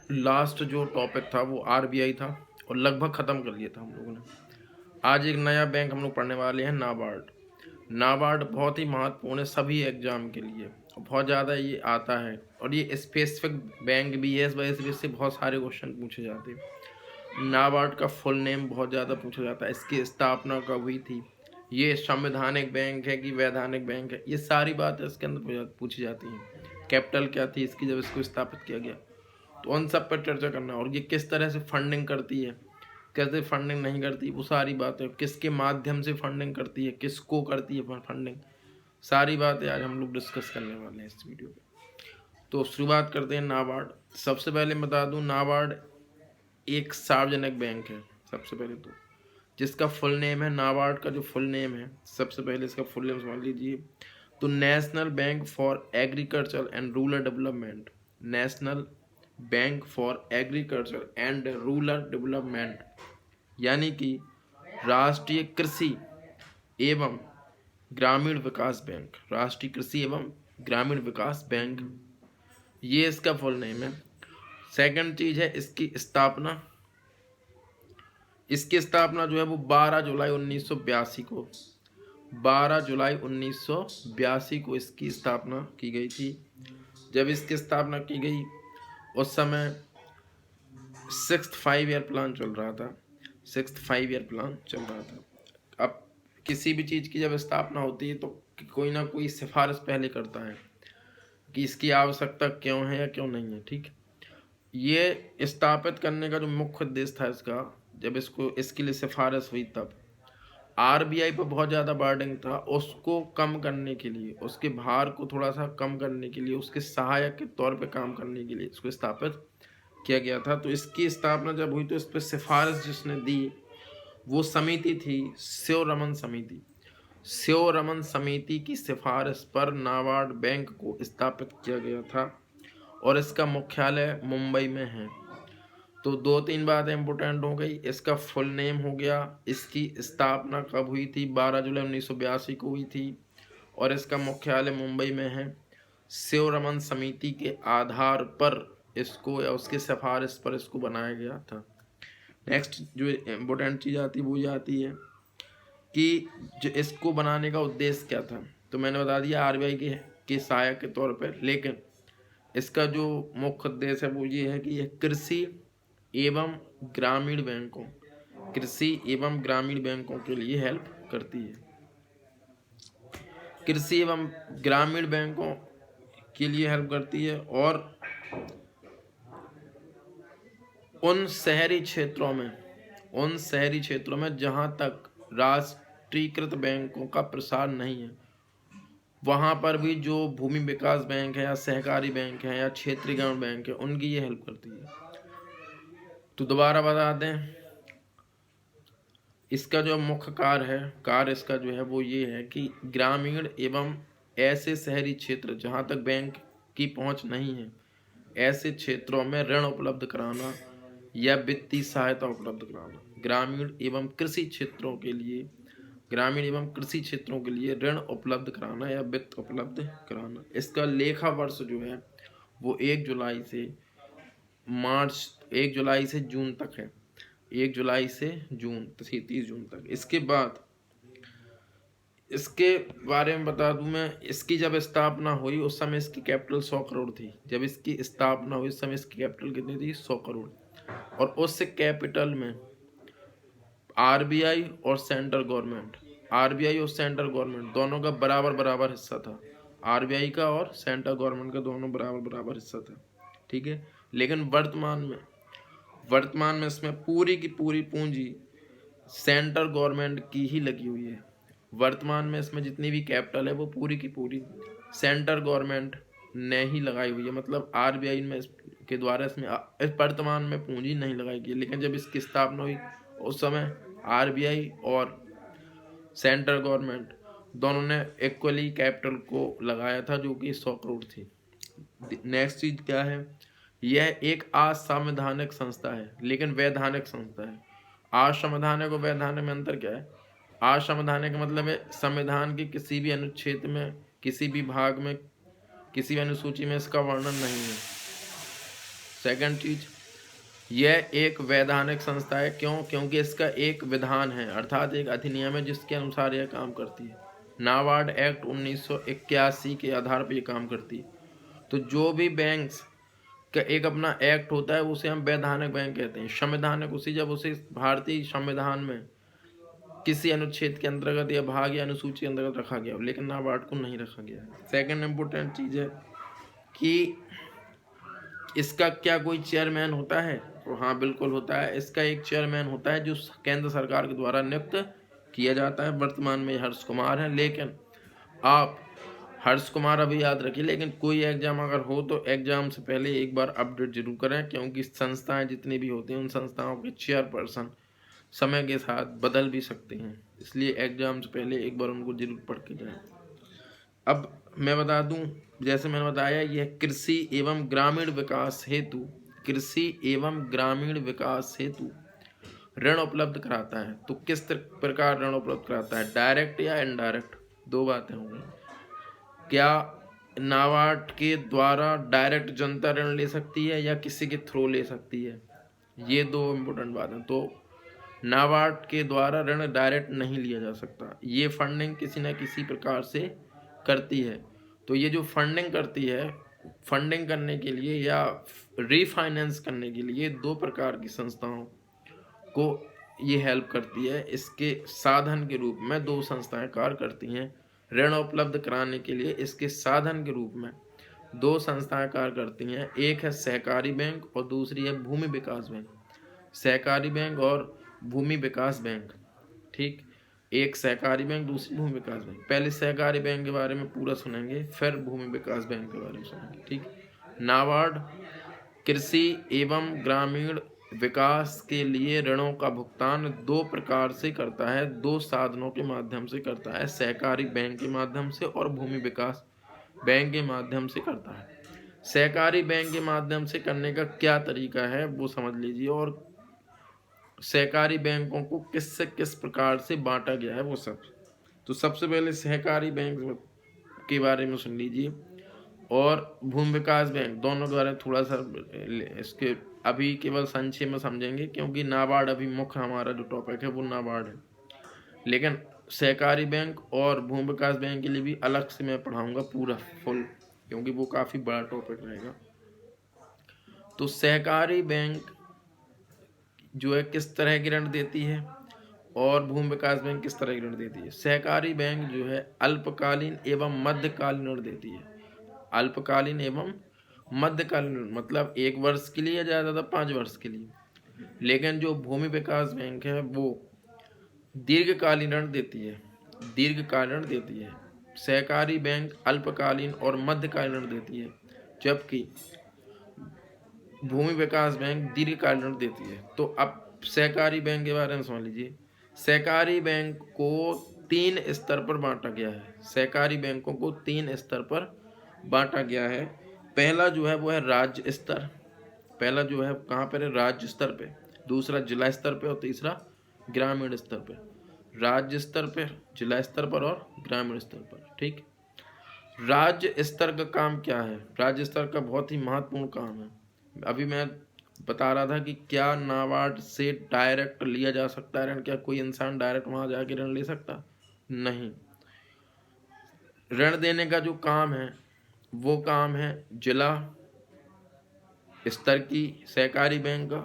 Last जो topic था वो आरबीआई था और लगभग ख़त्म कर लिया था हम लोगों ने। आज एक नया बैंक हम लोग पढ़ने वाले हैं, नाबार्ड। नाबार्ड बहुत ही महत्वपूर्ण है सभी एग्जाम के लिए, बहुत ज़्यादा ये आता है और ये स्पेसिफिक बैंक भी है, इस वजह से इससे बहुत सारे क्वेश्चन पूछे जाते हैं। नाबार्ड का फुल नेम बहुत ज़्यादा पूछा जाता है, इसकी स्थापना कब हुई थी, ये संवैधानिक बैंक है कि वैधानिक बैंक है, ये सारी बातें इसके अंदर पूछी जाती हैं। कैपिटल क्या थी इसकी जब इसको स्थापित किया गया, तो उन सब पर चर्चा करना। और ये किस तरह से फंडिंग करती है, कैसे फंडिंग नहीं करती, वो सारी बातें, किसके माध्यम से फंडिंग करती है, किसको करती है फंडिंग, सारी बातें आज हम लोग डिस्कस करने वाले हैं इस वीडियो में। तो शुरुआत करते हैं नाबार्ड। सबसे पहले बता दूं, नाबार्ड एक सार्वजनिक बैंक है सबसे पहले तो, जिसका फुल नेम है, नाबार्ड का जो फुल नेम है, सबसे पहले इसका फुल नेम समझ लीजिए। तो national bank for agriculture and rural development, national bank for agriculture and rural development, यानी कि राष्ट्रीय कृषि एवं ग्रामीण विकास बैंक, राष्ट्रीय कृषि एवं ग्रामीण विकास बैंक, ये इसका फुल नेम है। सेकंड चीज है इसकी स्थापना। इसकी स्थापना जो है वो 12 जुलाई 1982 को, 12 जुलाई 1982 को इसकी स्थापना की गई थी। जब इसकी स्थापना की गई उस समय 6th 5 ईयर प्लान चल रहा था, 6th 5 ईयर प्लान चल रहा था। अब किसी भी चीज़ की जब स्थापना होती है तो कोई ना कोई सिफारिश पहले करता है कि इसकी आवश्यकता क्यों है या क्यों नहीं है, ठीक। ये स्थापित करने का जो मुख्य उद्देश्य था इसका, जब इसको इसके लिए सिफारिश हुई तब आरबीआई पर बहुत ज़्यादा बर्डन था, उसको कम करने के लिए, उसके भार को थोड़ा सा कम करने के लिए, उसके सहायक के तौर पे काम करने के लिए इसको स्थापित किया गया था। तो इसकी स्थापना जब हुई तो इस पर सिफारिश जिसने दी वो समिति थी स्योरमन समिति। स्योरमन समिति की सिफारिश पर नाबार्ड बैंक को स्थापित किया गया था और इसका मुख्यालय मुंबई में है। तो 2-3 बातें इंपॉर्टेंट हो गई। इसका फुल नेम हो गया, इसकी स्थापना कब हुई थी, 12 जुलाई 1982 को हुई थी और इसका मुख्यालय मुंबई में है। स्योरमन समिति के आधार पर इसको या उसके सिफारिश पर इसको बनाया गया था। नेक्स्ट जो इम्पोर्टेंट चीज़ आती है वो ये आती है कि जो इसको बनाने का उद्देश्य क्या था। तो मैंने बता दिया आरबीआई के सहायक के तौर पर, लेकिन इसका जो मुख्य उद्देश्य है वो ये है कि यह कृषि एवं ग्रामीण बैंकों, कृषि एवं ग्रामीण बैंकों के लिए हेल्प करती है। कृषि एवं ग्रामीण बैंकों के लिए हेल्प करती है और उन शहरी क्षेत्रों में जहां तक राष्ट्रीयकृत बैंकों का प्रसार नहीं है, वहां पर भी जो भूमि विकास बैंक है या सहकारी बैंक है या क्षेत्रीय ग्रामीण बैंक है, उनकी ये हेल्प करती है। तो दोबारा बता दें, इसका जो मुख्य कार्य इसका जो है वो ये है कि ग्रामीण एवं ऐसे शहरी क्षेत्र जहां तक बैंक की पहुंच नहीं है, ऐसे क्षेत्रों में ऋण उपलब्ध कराना या वित्तीय सहायता उपलब्ध कराना। ग्रामीण एवं कृषि क्षेत्रों के लिए ऋण उपलब्ध कराना या वित्त उपलब्ध कराना। इसका लेखा वर्ष जो है वो 1 जुलाई से जून तक है, 1 जुलाई से जून 30 जून तक। इसके बाद इसके बारे में बता दूं मैं, इसकी जब स्थापना हुई उस समय इसकी कैपिटल 100 करोड़ थी। जब इसकी स्थापना हुई उस समय इसकी कैपिटल कितनी थी, 100 करोड़। और उस कैपिटल में आरबीआई और सेंट्रल गवर्नमेंट दोनों का बराबर हिस्सा था। आरबीआई का और सेंट्रल गवर्नमेंट का दोनों बराबर हिस्सा था, ठीक है। लेकिन वर्तमान में इसमें पूरी की पूरी पूंजी सेंट्रल गवर्नमेंट की ही लगी हुई है। वर्तमान में इसमें जितनी भी कैपिटल है वो पूरी की पूरी सेंट्रल गवर्नमेंट ने ही लगाई हुई है, मतलब आरबीआई में के द्वारा इसमें वर्तमान में पूंजी नहीं लगाई गई। लेकिन जब इसकी स्थापना हुई उस समय आरबीआई और सेंट्रल गवर्नमेंट दोनों ने इक्वली कैपिटल को लगाया था, जो कि 100 करोड़ थी। नेक्स्ट चीज क्या है, यह एक असंवैधानिक संस्था है लेकिन वैधानिक संस्था है। असंवैधानिक और वैधानिक में अंतर क्या है? असंवैधानिक का मतलब है संविधान के किसी भी अनुच्छेद में, किसी भी भाग में, किसी भी अनुसूची में इसका वर्णन नहीं है। सेकंड चीज, यह एक वैधानिक संस्था है। क्यों? क्योंकि इसका एक विधान है, अर्थात एक अधिनियम है जिसके अनुसार यह काम करती है। नाबार्ड एक्ट 1981 के आधार पर यह काम करती है। तो जो भी बैंक्स का एक अपना एक्ट होता है उसे हम वैधानिक बैंक कहते हैं। संवैधानिक उसी जब उसे भारतीय संविधान में किसी अनुच्छेद के अंतर्गत या भाग या अनुसूची के अंतर्गत रखा गया हो, लेकिन नाबार्ड को नहीं रखा गया है। सेकंड इम्पोर्टेंट चीज़ है कि इसका क्या कोई चेयरमैन होता है? तो हाँ, बिल्कुल होता है। इसका एक चेयरमैन होता है जो केंद्र सरकार के द्वारा नियुक्त किया जाता है। वर्तमान में हर्ष कुमार है, लेकिन आप हर्ष कुमार अभी याद रखिए, लेकिन कोई एग्जाम अगर हो तो एग्जाम से पहले एक बार अपडेट जरूर करें, क्योंकि संस्थाएं जितनी भी होती हैं उन संस्थाओं के चेयरपर्सन समय के साथ बदल भी सकते हैं, इसलिए एग्जाम से पहले एक बार उनको जरूर पढ़ के जाएं। अब मैं बता दूं, जैसे मैंने बताया, यह कृषि एवं ग्रामीण विकास हेतु ऋण उपलब्ध कराता है। तो किस प्रकार ऋण उपलब्ध कराता है? डायरेक्ट या इनडायरेक्ट? दो बातें होंगी। क्या नाबार्ड के द्वारा डायरेक्ट जनता ऋण ले सकती है या किसी के थ्रू ले सकती है? ये दो इम्पोर्टेंट बातें। तो नाबार्ड के द्वारा ऋण डायरेक्ट नहीं लिया जा सकता, ये फंडिंग किसी न किसी प्रकार से करती है। तो ये जो फंडिंग करती है, फंडिंग करने के लिए या रीफाइनेंस करने के लिए दो प्रकार की संस्थाओं को ये हेल्प करती है। इसके साधन के रूप में दो संस्थाएं कार्य करती हैं। ऋण उपलब्ध कराने के लिए इसके साधन के रूप में दो संस्थाएं कार्य करती हैं। एक है सहकारी बैंक और दूसरी है भूमि विकास बैंक। सहकारी बैंक और भूमि विकास बैंक, ठीक। एक सहकारी बैंक, दूसरी भूमि विकास बैंक। पहले सहकारी बैंक के बारे में पूरा सुनेंगे, फिर भूमि विकास बैंक के बारे में सुनेंगे, ठीक। नाबार्ड कृषि एवं ग्रामीण विकास के लिए ऋणों का भुगतान दो प्रकार से करता है, दो साधनों के माध्यम से करता है। सहकारी बैंक के माध्यम से और भूमि विकास बैंक के माध्यम से करता है। सहकारी बैंक के माध्यम से करने का क्या तरीका है वो समझ लीजिए, और सहकारी बैंकों को किस किस प्रकार से बांटा गया है वो सब। तो सबसे पहले सहकारी बैंक के बारे में सुन लीजिए और भूमि विकास बैंक, दोनों के बारे में थोड़ा सा इसके अभी केवल संक्षेप में समझेंगे, क्योंकि नाबार्ड अभी मुख्य हमारा जो टॉपिक है वो नाबार्ड है। लेकिन सहकारी बैंक और भूमि विकास बैंक के लिए भी अलग से मैं पढ़ाऊंगा पूरा फुल, क्योंकि वो काफ़ी बड़ा टॉपिक रहेगा। तो सहकारी बैंक जो है किस तरह की ऋण देती है और भूमि विकास बैंक किस तरह की ऋण देती है। सहकारी बैंक जो है अल्पकालीन एवं मध्यकालीन ऋण देती है। अल्पकालीन एवं मध्यकालीन ऋण मतलब 1 वर्ष के लिए या ज़्यादा 5 वर्ष के लिए। लेकिन जो भूमि विकास बैंक है वो दीर्घकालीन ऋण देती है, दीर्घकालीन ऋण देती है। सहकारी बैंक अल्पकालीन और मध्यकालीन ऋण देती है, जबकि भूमि विकास बैंक दीर्घकालीन ऋण देती है। तो अब सहकारी बैंक के बारे में समझ लीजिए। सहकारी बैंक को 3 स्तर पर बांटा गया है। सहकारी बैंकों को 3 स्तर पर बांटा गया है। पहला जो है वो है राज्य स्तर, पहला जो है कहाँ पर है? राज्य स्तर पे। दूसरा जिला स्तर पे और तीसरा ग्रामीण स्तर पे। राज्य स्तर पे, जिला स्तर पर और ग्रामीण स्तर पर, ठीक। राज्य स्तर का काम क्या है? राज्य स्तर का बहुत ही महत्वपूर्ण काम है। अभी मैं बता रहा था कि क्या नाबार्ड से डायरेक्ट लिया जा सकता है ऋण? क्या कोई इंसान डायरेक्ट वहां जाके ऋण ले सकता? नहीं। ऋण देने का जो काम है वो काम है जिला स्तर की सहकारी बैंक का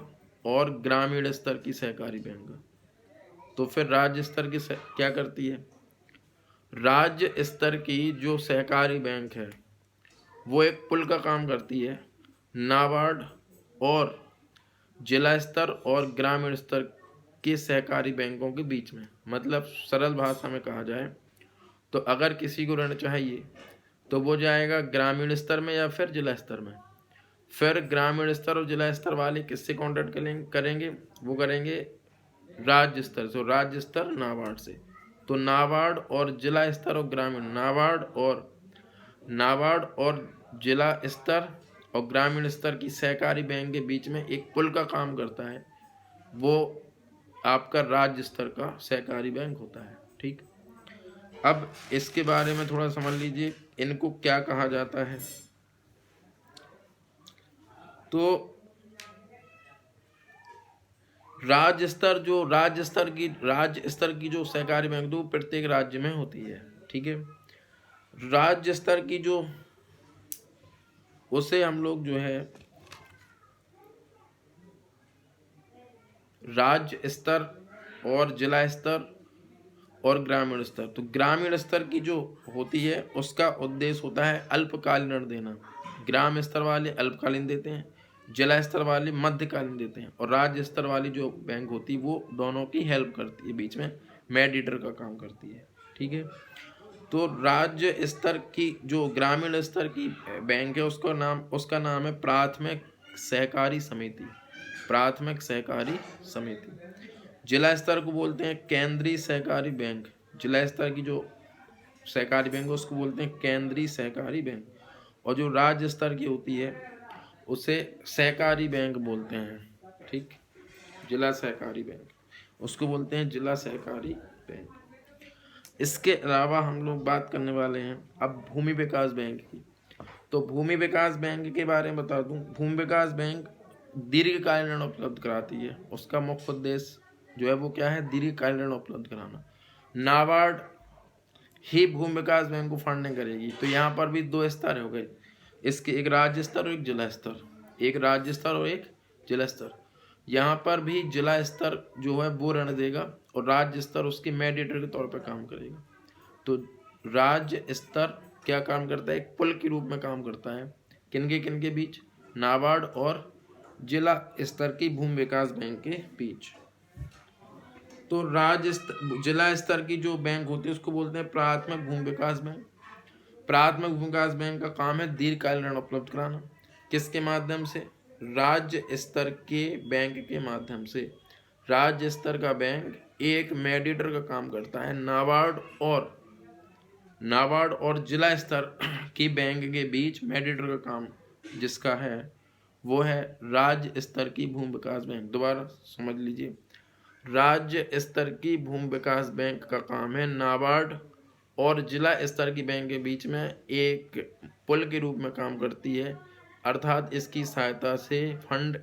और ग्रामीण स्तर की सहकारी बैंक का। तो फिर राज्य स्तर की क्या करती है? राज्य स्तर की जो सहकारी बैंक है वो एक पुल का काम करती है नाबार्ड और जिला स्तर और ग्रामीण स्तर के सहकारी बैंकों के बीच में। मतलब सरल भाषा में कहा जाए तो अगर किसी को ऋण चाहिए तो वो जाएगा ग्रामीण स्तर में या फिर जिला स्तर में। फिर ग्रामीण स्तर और जिला स्तर वाले किससे कॉन्टैक्ट करेंगे? वो करेंगे राज्य स्तर से, राज्य स्तर नाबार्ड से। तो नाबार्ड और जिला स्तर और ग्रामीण, नाबार्ड और जिला स्तर और ग्रामीण स्तर की सहकारी बैंक के बीच में एक पुल का काम करता है, वो आपका राज्य स्तर का सहकारी बैंक होता है, ठीक। अब इसके बारे में थोड़ा समझ लीजिए, इनको क्या कहा जाता है। तो राज्य स्तर की जो सहकारी बैंक वो प्रत्येक राज्य में होती है। ठीक है, राज्य स्तर की जो उसे हम लोग जो है राज्य स्तर और जिला स्तर और ग्रामीण स्तर। तो ग्रामीण स्तर की जो होती है उसका उद्देश्य होता है अल्पकालीन ऋण देना। ग्राम स्तर वाले अल्पकालीन देते हैं, जिला स्तर वाले मध्यकालीन देते हैं, और राज्य स्तर वाली जो बैंक होती है वो दोनों की हेल्प करती है, बीच में मेडिएटर का काम करती है। ठीक है, तो राज्य स्तर की जो ग्रामीण स्तर की बैंक है उसका नाम है प्राथमिक सहकारी समिति। प्राथमिक सहकारी समिति। जिला स्तर को बोलते हैं केंद्रीय सहकारी बैंक। जिला स्तर की जो सहकारी बैंक है उसको बोलते हैं केंद्रीय सहकारी बैंक, और जो राज्य स्तर की होती है उसे सहकारी बैंक बोलते हैं। ठीक, जिला सहकारी बैंक उसको बोलते हैं जिला सहकारी बैंक। इसके अलावा हम लोग बात करने वाले हैं अब भूमि विकास बैंक की। तो भूमि विकास बैंक के बारे में बता दूं, भूमि विकास बैंक दीर्घकालीन ऋण उपलब्ध कराती है। उसका मुख्य उद्देश्य जो है वो क्या है, दीर्घकालीन ऋण उपलब्ध कराना। नाबार्ड ही भूमि विकास बैंक को फंडिंग करेगी। तो यहाँ पर भी दो स्तर हो गए इसके, एक राज्य स्तर और एक जिला स्तर। एक राज्य स्तर और एक जिला स्तर। यहाँ पर भी जिला स्तर जो है वो ऋण देगा और राज्य स्तर उसके मेडिएटर के तौर पर काम करेगा। तो राज्य स्तर क्या काम करता है, एक पुल के रूप में काम करता है किनके बीच, नाबार्ड और जिला स्तर की भूमि विकास बैंक के बीच। तो जिला स्तर की जो बैंक होती है उसको बोलते हैं प्राथमिक भूमि विकास बैंक। प्राथमिक भूमि विकास बैंक का काम है दीर्घकालीन ऋण उपलब्ध कराना। किसके माध्यम से, राज्य स्तर के बैंक के माध्यम से। राज्य स्तर का बैंक एक मेडिएटर का काम करता है नाबार्ड और जिला स्तर की बैंक के बीच मेडिएटर का काम जिसका है वो है राज्य स्तर की भूमि विकास बैंक। दोबारा समझ लीजिए, राज्य स्तर की भूमि विकास बैंक का काम है नाबार्ड और जिला स्तर की बैंक के बीच में एक पुल के रूप में काम करती है, अर्थात इसकी सहायता से फंड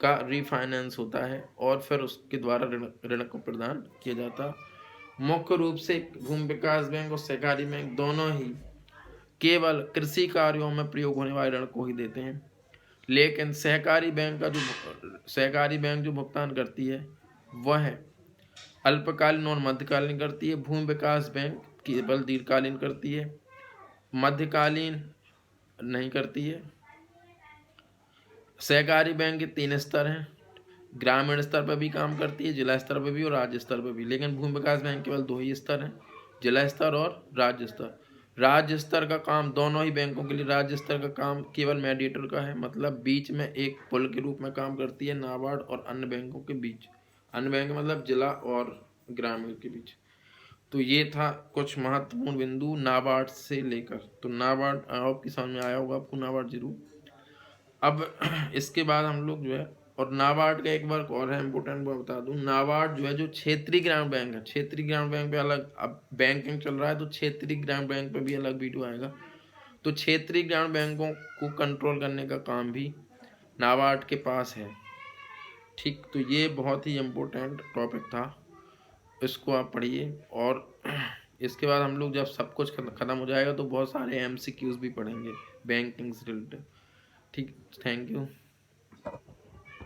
का रीफाइनेंस होता है और फिर उसके द्वारा ऋण को प्रदान किया जाता है। मुख्य रूप से भूमि विकास बैंक और सहकारी बैंक दोनों ही केवल कृषि कार्यों में प्रयोग होने वाले ऋण को ही देते हैं, लेकिन सहकारी बैंक जो भुगतान करती है वह अल्पकालीन और मध्यकालीन करती है। भूमि विकास बैंक केवल दीर्घकालीन करती है, मध्यकालीन नहीं करती है। सहकारी बैंक के 3 स्तर हैं, ग्रामीण स्तर पर भी काम करती है, जिला स्तर पर भी और राज्य स्तर पर भी, लेकिन भूमि विकास बैंक केवल 2 ही स्तर हैं, जिला स्तर और राज्य स्तर। राज्य स्तर का काम दोनों ही बैंकों के लिए, राज्य स्तर का काम केवल मेडिएटर का है, मतलब बीच में एक पुल के रूप में काम करती है नाबार्ड और अन्य बैंकों के बीच। अन्य बैंक मतलब जिला और ग्रामीण के बीच। तो ये था कुछ महत्वपूर्ण बिंदु नाबार्ड से लेकर। तो नाबार्ड आपकी समझ में आया होगा आपको, नाबार्ड जरूर। अब इसके बाद हम लोग जो है, और नाबार्ड का एक बार और है इम्पोर्टेंट बात बता दूं, नाबार्ड जो है जो क्षेत्रीय ग्रामीण बैंक है, क्षेत्रीय ग्रामीण बैंक पे अलग, अब बैंकिंग चल रहा है तो क्षेत्रीय ग्रामीण बैंक पे भी अलग वीडियो आएगा। तो क्षेत्रीय ग्रामीण बैंकों को कंट्रोल करने का काम भी नाबार्ड के पास है। ठीक, तो ये बहुत ही इम्पोर्टेंट टॉपिक था, इसको आप पढ़िए। और इसके बाद हम लोग जब सब कुछ खत्म हो जाएगा तो बहुत सारे MCQs भी पढ़ेंगे बैंकिंग से रिलेटेड। ठीक, थैंक यू।